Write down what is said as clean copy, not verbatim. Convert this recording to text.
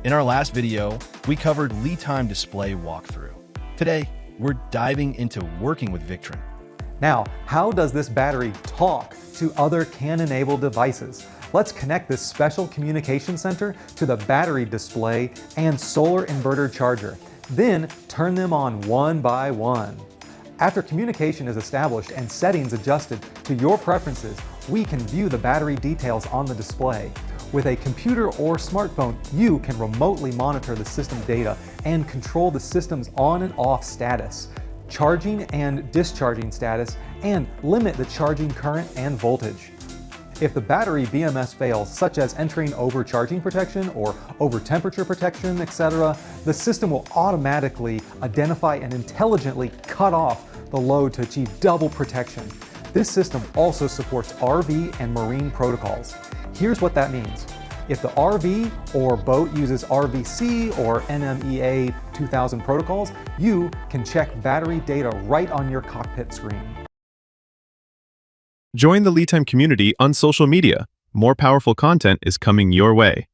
In our last video, we covered LiTime display walkthrough. Today, we're diving into working with Victron. Now, how does this battery talk to other CAN-enabled devices? Let's connect this special communication center to the battery display and solar inverter charger. Then turn them on one by one. After communication is established and settings adjusted to your preferences, we can view the battery details on the display. With a computer or smartphone, you can remotely monitor the system data and control the system's on and off status, charging and discharging status, and limit the charging current and voltage. If the battery BMS fails, such as entering overcharging protection or over temperature protection, etc., the system will automatically identify and intelligently cut off the load to achieve double protection. This system also supports RV and marine protocols. Here's what that means. If the RV or boat uses RVC or NMEA 2000 protocols, you can check battery data right on your cockpit screen. Join the LiTime community on social media. More powerful content is coming your way.